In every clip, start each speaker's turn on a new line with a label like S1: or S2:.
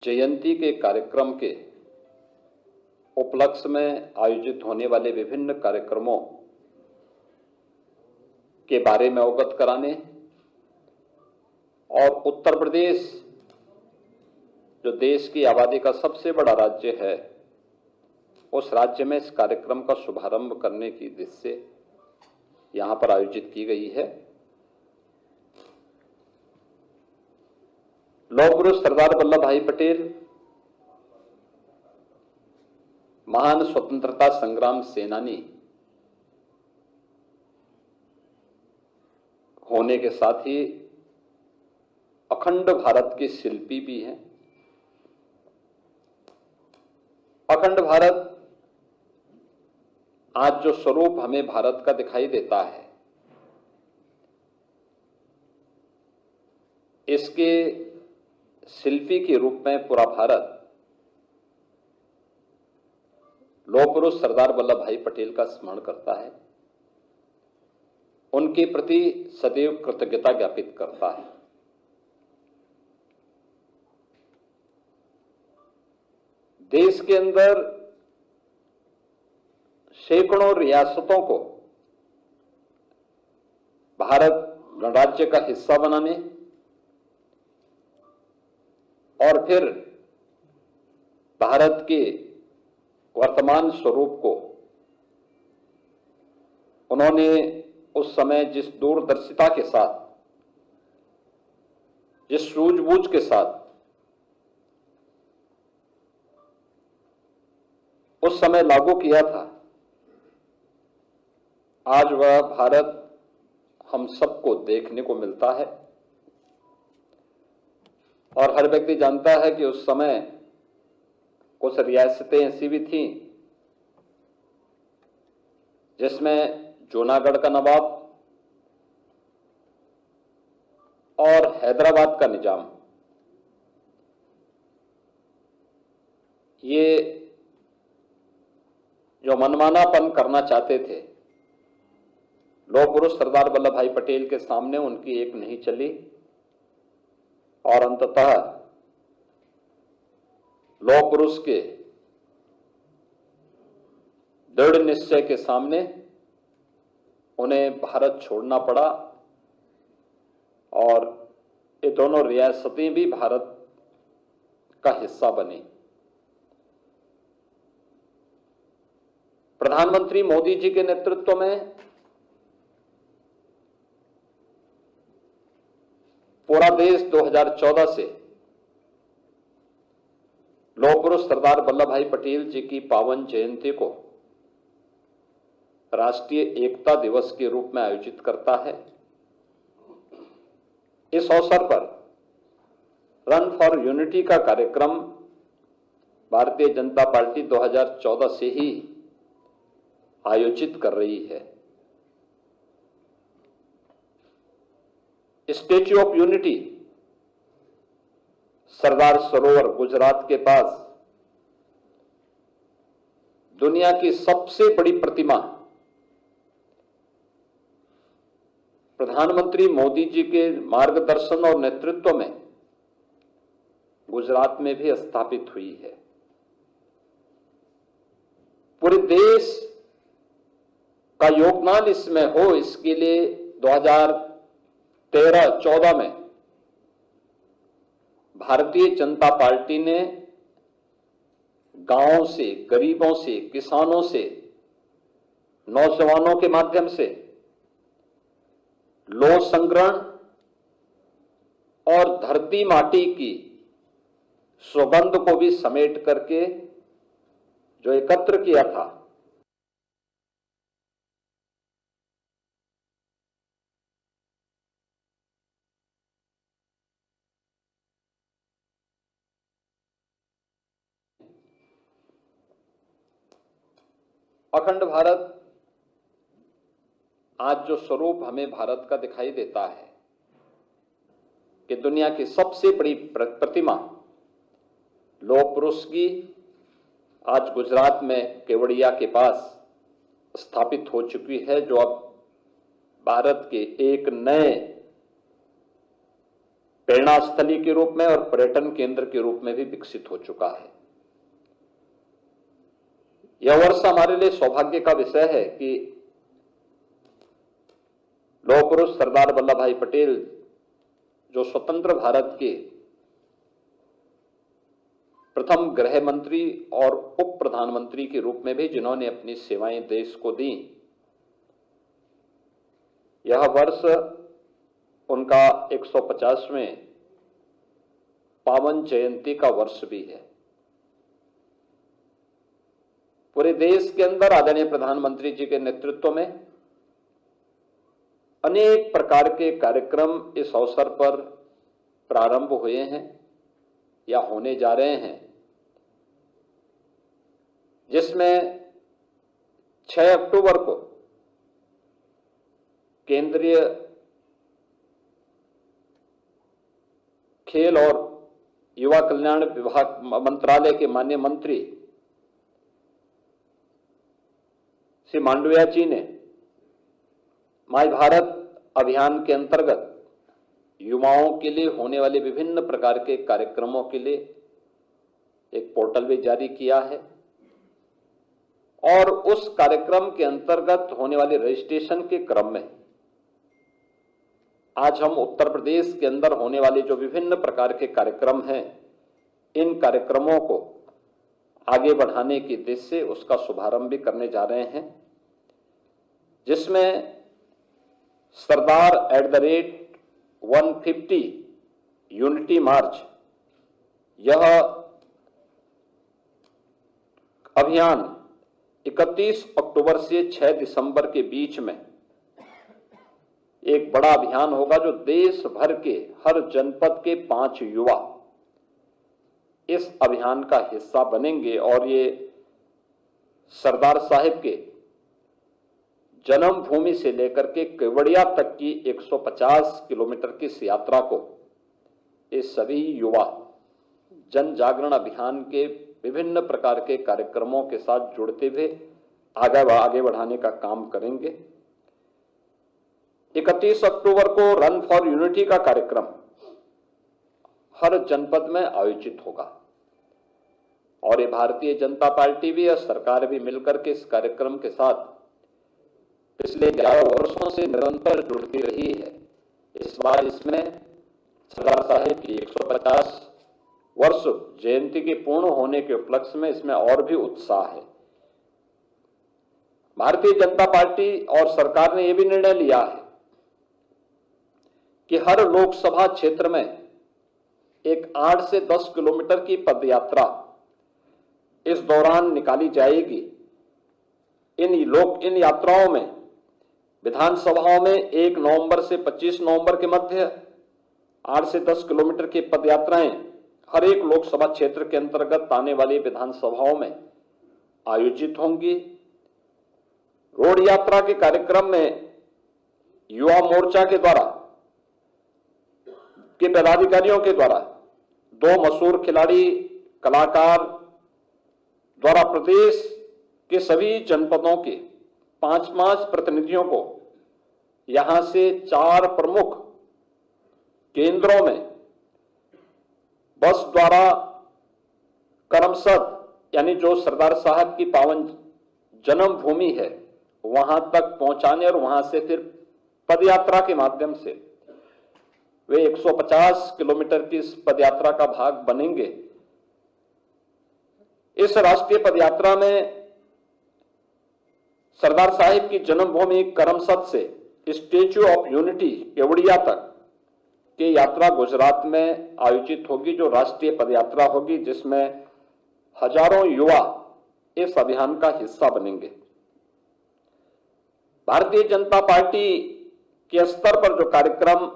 S1: जयंती के कार्यक्रम के उपलक्ष्य में आयोजित होने वाले विभिन्न कार्यक्रमों के बारे में अवगत कराने और उत्तर प्रदेश जो देश की आबादी का सबसे बड़ा राज्य है, उस राज्य में इस कार्यक्रम का शुभारंभ करने की उद्देश्य से यहां पर आयोजित की गई है। लौह पुरुष सरदार वल्लभ भाई पटेल महान स्वतंत्रता संग्राम सेनानी होने के साथ ही अखंड भारत के शिल्पी भी हैं। अखंड भारत आज जो स्वरूप हमें भारत का दिखाई देता है, इसके शिल्पी के रूप में पूरा भारत लौह पुरुष सरदार वल्लभ भाई पटेल का स्मरण करता है, उनके प्रति सदैव कृतज्ञता ज्ञापित करता है। देश के अंदर सैकड़ों रियासतों को भारत गणराज्य का हिस्सा बनाने और फिर भारत के वर्तमान स्वरूप को उन्होंने उस समय जिस दूरदर्शिता के साथ, जिस सूझबूझ के साथ उस समय लागू किया था, आज वह भारत हम सबको देखने को मिलता है। और हर व्यक्ति जानता है कि उस समय कुछ रियासतें ऐसी भी थीं जिसमें जूनागढ़ का नवाब और हैदराबाद का निजाम, ये जो मनमानापन करना चाहते थे, लौह पुरुष सरदार वल्लभ भाई पटेल के सामने उनकी एक नहीं चली और अंततः लौह पुरुष के दृढ़ निश्चय के सामने उन्हें भारत छोड़ना पड़ा और ये दोनों रियासतें भी भारत का हिस्सा बनी। प्रधानमंत्री मोदी जी के नेतृत्व में पूरा देश 2014 से लौह पुरुष सरदार वल्लभ भाई पटेल जी की पावन जयंती को राष्ट्रीय एकता दिवस के रूप में आयोजित करता है। इस अवसर पर रन फॉर यूनिटी का कार्यक्रम भारतीय जनता पार्टी 2014 से ही आयोजित कर रही है। Statue of unity Sardar Sarovar Gujarat के पास दुनिया की सबसे बड़ी प्रतिमा प्रधानमंत्री मोदी जी के मार्गदर्शन और नेतृत्व में गुजरात में भी स्थापित हुई है। पूरे देश का योगदान इसमें हो, इसके लिए 2013-14 में भारतीय जनता पार्टी ने गांवों से, गरीबों से, किसानों से, नौजवानों के माध्यम से लौह संग्रहण और धरती माटी की सुगंध को भी समेट करके जो एकत्र किया था, अखंड भारत आज जो स्वरूप हमें भारत का दिखाई देता है कि दुनिया की सबसे बड़ी प्रतिमा लौह पुरुष की आज गुजरात में केवड़िया के पास स्थापित हो चुकी है, जो अब भारत के एक नए प्रेरणा स्थली के रूप में और पर्यटन केंद्र के रूप में भी विकसित हो चुका है। यह वर्ष हमारे लिए सौभाग्य का विषय है कि लौह पुरुष सरदार वल्लभ भाई पटेल, जो स्वतंत्र भारत के प्रथम गृह मंत्री और उप प्रधानमंत्री के रूप में भी जिन्होंने अपनी सेवाएं देश को दी, यह वर्ष उनका 150वें पावन जयंती का वर्ष भी है। पूरे देश के अंदर आदरणीय प्रधानमंत्री जी के नेतृत्व में अनेक प्रकार के कार्यक्रम इस अवसर पर प्रारंभ हुए हैं या होने जा रहे हैं, जिसमें 6 अक्टूबर को केंद्रीय खेल और युवा कल्याण विभाग मंत्रालय के माननीय मंत्री श्री मांडविया जी ने माय भारत अभियान के अंतर्गत युवाओं के लिए होने वाले विभिन्न प्रकार के कार्यक्रमों के लिए एक पोर्टल भी जारी किया है और उस कार्यक्रम के अंतर्गत होने वाले रजिस्ट्रेशन के क्रम में आज हम उत्तर प्रदेश के अंदर होने वाले जो विभिन्न प्रकार के कार्यक्रम हैं, इन कार्यक्रमों को आगे बढ़ाने की दिशा से उसका शुभारंभ भी करने जा रहे हैं, जिसमें सरदार @150 यूनिटी मार्च, यह अभियान 31 अक्टूबर से 6 दिसंबर के बीच में एक बड़ा अभियान होगा, जो देश भर के हर जनपद के 5 युवा इस अभियान का हिस्सा बनेंगे और ये सरदार साहिब के जन्मभूमि से लेकर के केवड़िया तक की 150 किलोमीटर की इस यात्रा को ये सभी युवा जन जागरण अभियान के विभिन्न प्रकार के कार्यक्रमों के साथ जुड़ते हुए आगे बढ़ाने का काम करेंगे। 31 अक्टूबर को रन फॉर यूनिटी का कार्यक्रम हर जनपद में आयोजित होगा और ये भारतीय जनता पार्टी भी और सरकार भी मिलकर के इस कार्यक्रम के साथ पिछले 11 वर्षों से निरंतर जुड़ती रही है। इस बार इसमें सरदार साहिब की 150 वर्ष जयंती के पूर्ण होने के उपलक्ष्य में इसमें और भी उत्साह है। भारतीय जनता पार्टी और सरकार ने यह भी निर्णय लिया है कि हर लोकसभा क्षेत्र में एक 8 से 10 किलोमीटर की पदयात्रा इस दौरान निकाली जाएगी। इन यात्राओं में विधानसभाओं में 1 नवंबर से 25 नवंबर के मध्य 8 से 10 किलोमीटर की पदयात्राएं हर एक लोकसभा क्षेत्र के अंतर्गत आने वाली विधानसभाओं में आयोजित होंगी। रोड यात्रा के कार्यक्रम में युवा मोर्चा के द्वारा के पदाधिकारियों के द्वारा 2 मशहूर खिलाड़ी कलाकार द्वारा प्रदेश के सभी जनपदों के 5-5 प्रतिनिधियों को यहां से 4 प्रमुख केंद्रों में बस द्वारा करमसद, यानी जो सरदार साहब की पावन जन्मभूमि है, वहां तक पहुंचाने और वहां से फिर पदयात्रा के माध्यम से वे 150 किलोमीटर की इस पदयात्रा का भाग बनेंगे। इस राष्ट्रीय पदयात्रा में सरदार साहिब की जन्मभूमि करमसद से स्टैच्यू ऑफ यूनिटी केवड़िया तक की यात्रा गुजरात में आयोजित होगी, जो राष्ट्रीय पदयात्रा होगी, जिसमें हजारों युवा इस अभियान का हिस्सा बनेंगे। भारतीय जनता पार्टी के स्तर पर जो कार्यक्रम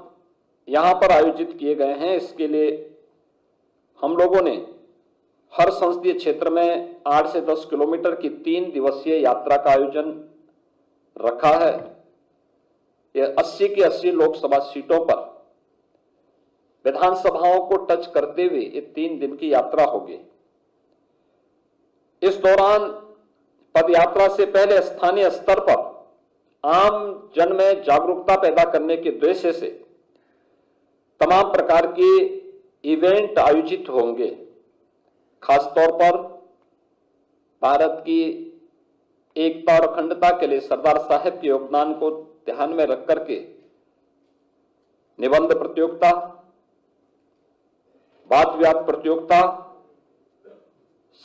S1: यहां पर आयोजित किए गए हैं, इसके लिए हम लोगों ने हर संसदीय क्षेत्र में 8 से 10 किलोमीटर की 3 दिवसीय यात्रा का आयोजन रखा है। यह 80 की 80 लोकसभा सीटों पर विधानसभाओं को टच करते हुए ये 3 दिन की यात्रा होगी। इस दौरान पदयात्रा से पहले स्थानीय स्तर पर आम जन में जागरूकता पैदा करने के उद्देश्य से तमाम प्रकार के इवेंट आयोजित होंगे। खासतौर पर भारत की एकता और अखंडता के लिए सरदार साहब के योगदान को ध्यान में रख करके निबंध प्रतियोगिता, वाद विवाद प्रतियोगिता,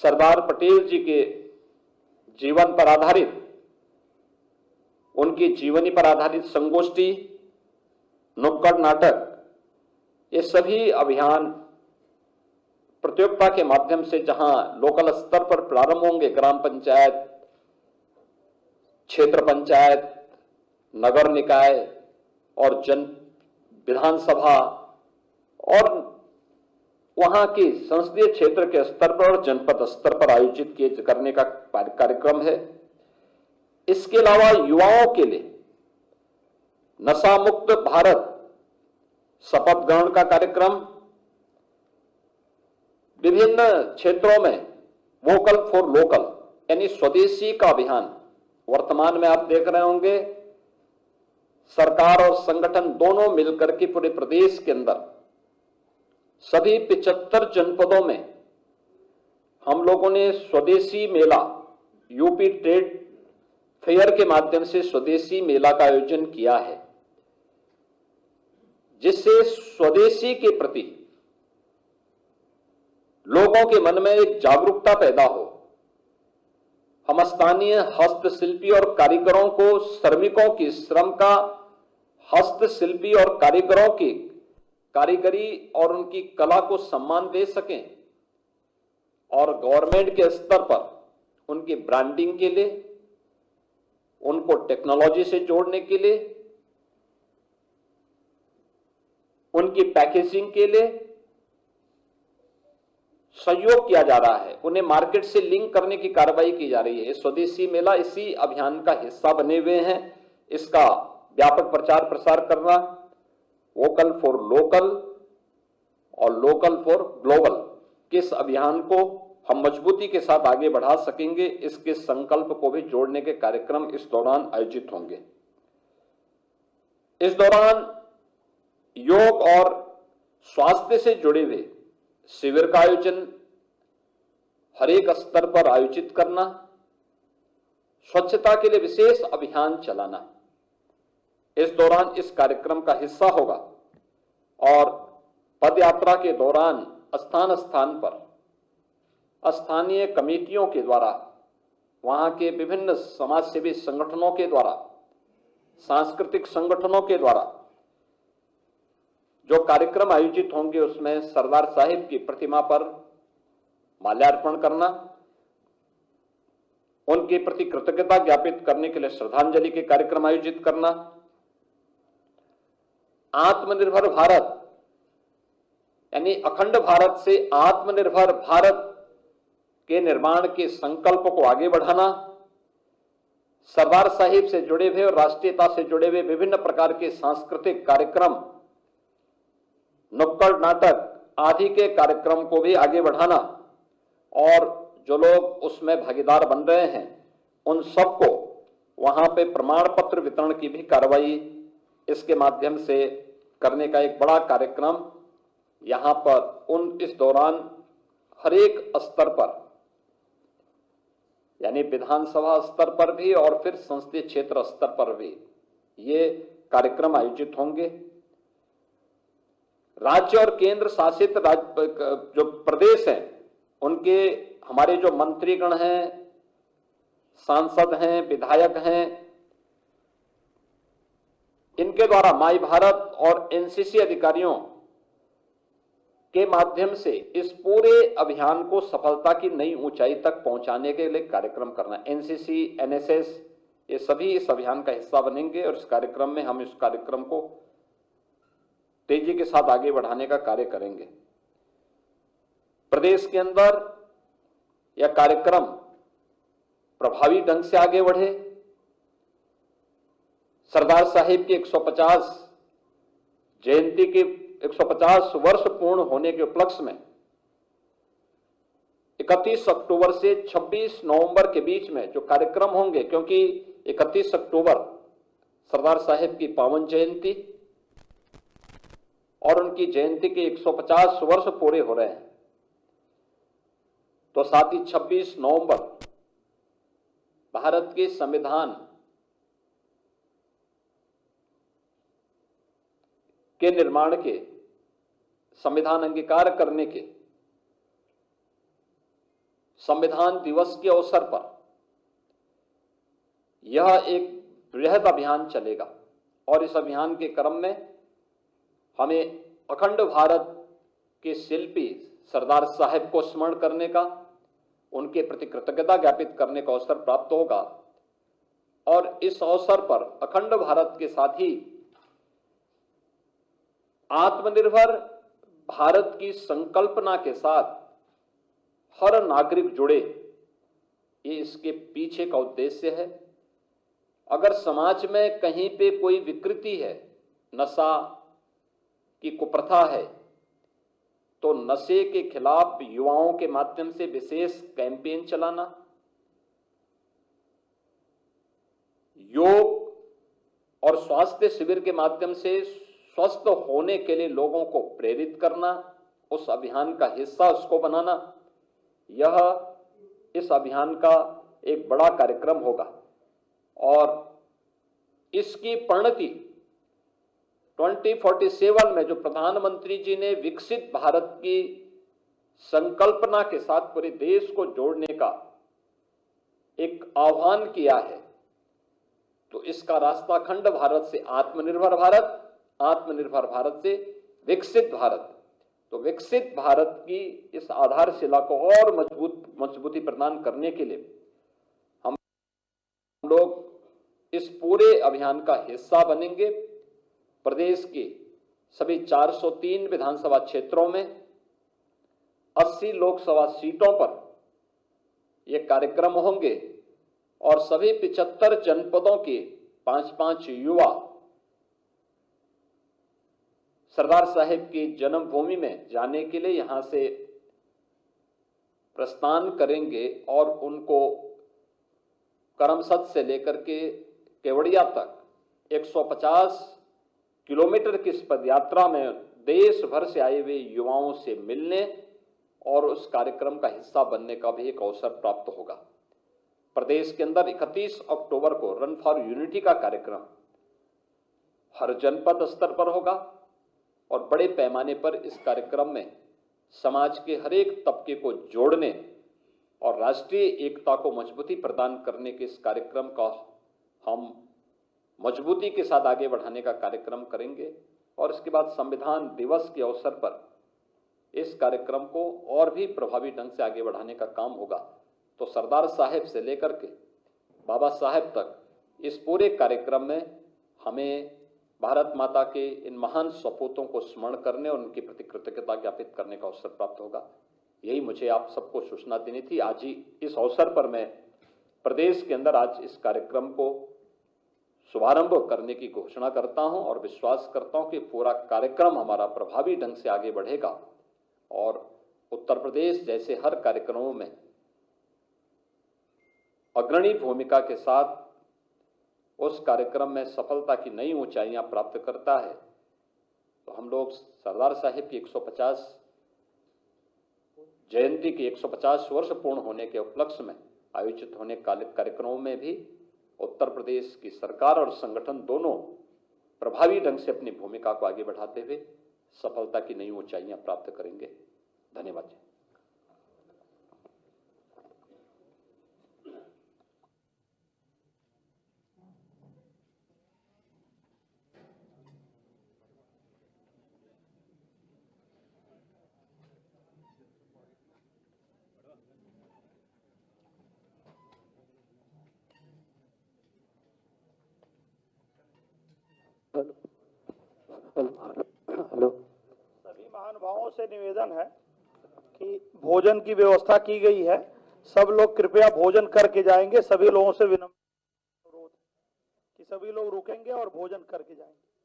S1: सरदार पटेल जी के जीवन पर आधारित, उनकी जीवनी पर आधारित संगोष्ठी, नुक्कड़ नाटक, ये सभी अभियान प्रतियोगिता के माध्यम से जहां लोकल स्तर पर प्रारंभ होंगे, ग्राम पंचायत, क्षेत्र पंचायत, नगर निकाय और विधानसभा और वहां की संसदीय क्षेत्र के स्तर पर और जनपद स्तर पर आयोजित करने का कार्यक्रम है। इसके अलावा युवाओं के लिए नशा मुक्त भारत शपथ ग्रहण का कार्यक्रम, विभिन्न क्षेत्रों में वोकल फॉर लोकल यानी स्वदेशी का अभियान, वर्तमान में आप देख रहे होंगे सरकार और संगठन दोनों मिलकर के पूरे प्रदेश के अंदर सभी 75 जनपदों में हम लोगों ने स्वदेशी मेला, यूपी ट्रेड फेयर के माध्यम से स्वदेशी मेला का आयोजन किया है, जिससे स्वदेशी के प्रति लोगों के मन में एक जागरूकता पैदा हो। हम स्थानीय हस्तशिल्पी और कारीगरों को, श्रमिकों की श्रम का, हस्तशिल्पी और कारीगरों की कारीगरी और उनकी कला को सम्मान दे सकें और गवर्नमेंट के स्तर पर उनकी ब्रांडिंग के लिए, उनको टेक्नोलॉजी से जोड़ने के लिए, उनकी पैकेजिंग के लिए सहयोग किया जा रहा है, उन्हें मार्केट से लिंक करने की कार्रवाई की जा रही है। स्वदेशी मेला इसी अभियान का हिस्सा बने हुए हैं। इसका व्यापक प्रचार प्रसार करना, वोकल फॉर लोकल और लोकल फॉर ग्लोबल, किस अभियान को हम मजबूती के साथ आगे बढ़ा सकेंगे, इसके संकल्प को भी जोड़ने के कार्यक्रम इस दौरान आयोजित होंगे। इस दौरान योग और स्वास्थ्य से जुड़े हुए शिविर का आयोजन हर एक स्तर पर आयोजित करना, स्वच्छता के लिए विशेष अभियान चलाना इस दौरान इस कार्यक्रम का हिस्सा होगा। और पदयात्रा के दौरान स्थान स्थान पर स्थानीय कमेटियों के द्वारा, वहां के विभिन्न समाजसेवी संगठनों के द्वारा, सांस्कृतिक संगठनों के द्वारा जो कार्यक्रम आयोजित होंगे, उसमें सरदार साहिब की प्रतिमा पर माल्यार्पण करना, उनके प्रति कृतज्ञता ज्ञापित करने के लिए श्रद्धांजलि के कार्यक्रम आयोजित करना, आत्मनिर्भर भारत यानी अखंड भारत से आत्मनिर्भर भारत के निर्माण के संकल्प को आगे बढ़ाना, सरदार साहिब से जुड़े हुए और राष्ट्रीयता से जुड़े हुए विभिन्न प्रकार के सांस्कृतिक कार्यक्रम, नुक्कड़ नाटक आदि के कार्यक्रम को भी आगे बढ़ाना और जो लोग उसमें भागीदार बन रहे हैं उन सबको वहां पे प्रमाण पत्र वितरण की भी कार्रवाई इसके माध्यम से करने का एक बड़ा कार्यक्रम यहां पर इस दौरान हर एक स्तर पर यानी विधानसभा स्तर पर भी और फिर संसदीय क्षेत्र स्तर पर भी ये कार्यक्रम आयोजित होंगे। राज्य और केंद्र शासित जो प्रदेश हैं, उनके हमारे जो मंत्रीगण हैं, सांसद हैं, विधायक हैं, इनके द्वारा माई भारत और एनसीसी अधिकारियों के माध्यम से इस पूरे अभियान को सफलता की नई ऊंचाई तक पहुंचाने के लिए कार्यक्रम करना। एनसीसी, एनएसएस ये सभी इस अभियान का हिस्सा बनेंगे और इस कार्यक्रम में हम इस कार्यक्रम को तेजी के साथ आगे बढ़ाने का कार्य करेंगे। प्रदेश के अंदर यह कार्यक्रम प्रभावी ढंग से आगे बढ़े। सरदार साहिब की 150 जयंती के 150 वर्ष पूर्ण होने के उपलक्ष्य में 31 अक्टूबर से 26 नवंबर के बीच में जो कार्यक्रम होंगे, क्योंकि 31 अक्टूबर सरदार साहिब की पावन जयंती और उनकी जयंती के 150 वर्ष पूरे हो रहे हैं, तो साथ ही 26 नवंबर भारत के संविधान के निर्माण के, संविधान अंगीकार करने के संविधान दिवस के अवसर पर यह एक बृहद अभियान चलेगा। और इस अभियान के क्रम में हमें अखंड भारत के शिल्पी सरदार साहब को स्मरण करने का, उनके प्रति कृतज्ञता ज्ञापित करने का अवसर प्राप्त होगा। और इस अवसर पर अखंड भारत के साथ ही आत्मनिर्भर भारत की संकल्पना के साथ हर नागरिक जुड़े, ये इसके पीछे का उद्देश्य है। अगर समाज में कहीं पे कोई विकृति है, नशा की कुप्रथा है, तो नशे के खिलाफ युवाओं के माध्यम से विशेष कैंपेन चलाना, योग और स्वास्थ्य शिविर के माध्यम से स्वस्थ होने के लिए लोगों को प्रेरित करना, उस अभियान का हिस्सा उसको बनाना, यह इस अभियान का एक बड़ा कार्यक्रम होगा। और इसकी परिणति 2047 में जो प्रधानमंत्री जी ने विकसित भारत की संकल्पना के साथ पूरे देश को जोड़ने का एक आह्वान किया है, तो इसका रास्ता अखंड भारत से आत्मनिर्भर भारत, आत्मनिर्भर भारत से विकसित भारत। तो विकसित भारत की इस आधारशिला को और मजबूती प्रदान करने के लिए हम लोग इस पूरे अभियान का हिस्सा बनेंगे। प्रदेश के सभी 403 विधानसभा क्षेत्रों में 80 लोकसभा सीटों पर यह कार्यक्रम होंगे और सभी 75 जनपदों के 5-5 युवा सरदार साहब की जन्मभूमि में जाने के लिए यहां से प्रस्थान करेंगे और उनको करमसद से लेकर के केवड़िया तक 150 किलोमीटर की इस पदयात्रा में देश भर से आए हुए युवाओं से मिलने और उस कार्यक्रम का हिस्सा बनने का भी एक अवसर प्राप्त होगा। प्रदेश के अंदर 31 अक्टूबर को रन फॉर यूनिटी का कार्यक्रम हर जनपद स्तर पर होगा और बड़े पैमाने पर इस कार्यक्रम में समाज के हर एक तबके को जोड़ने और राष्ट्रीय एकता को मजबूती प्रदान करने के इस कार्यक्रम का हम मजबूती के साथ आगे बढ़ाने का कार्यक्रम करेंगे। और इसके बाद संविधान दिवस के अवसर पर इस कार्यक्रम को और भी प्रभावी ढंग से आगे बढ़ाने का काम होगा। तो सरदार साहब से लेकर के बाबा साहब तक इस पूरे कार्यक्रम में हमें भारत माता के इन महान सपूतों को स्मरण करने और उनके प्रति कृतज्ञता ज्ञापित करने का अवसर प्राप्त होगा। यही मुझे आप सबको सूचना देनी थी। आज ही इस अवसर पर मैं प्रदेश के अंदर आज इस कार्यक्रम को शुभारंभ करने की घोषणा करता हूं और विश्वास करता हूं कि पूरा कार्यक्रम हमारा प्रभावी ढंग से आगे बढ़ेगा और उत्तर प्रदेश जैसे हर कार्यक्रमों में अग्रणी भूमिका के साथ उस कार्यक्रम में सफलता की नई ऊंचाइयां प्राप्त करता है। तो हम लोग सरदार साहब की 150 जयंती के 150 वर्ष पूर्ण होने के उपलक्ष्य में आयोजित होने कार्यक्रमों में भी उत्तर प्रदेश की सरकार और संगठन दोनों प्रभावी ढंग से अपनी भूमिका को आगे बढ़ाते हुए सफलता की नई ऊंचाइयां प्राप्त करेंगे। धन्यवाद जी।
S2: हेलो। सभी महानुभावों से निवेदन है कि भोजन की व्यवस्था की गई है, सब लोग कृपया भोजन करके जाएंगे। सभी लोगों से विनम्र अनुरोध कि सभी लोग रुकेंगे और भोजन करके जाएंगे।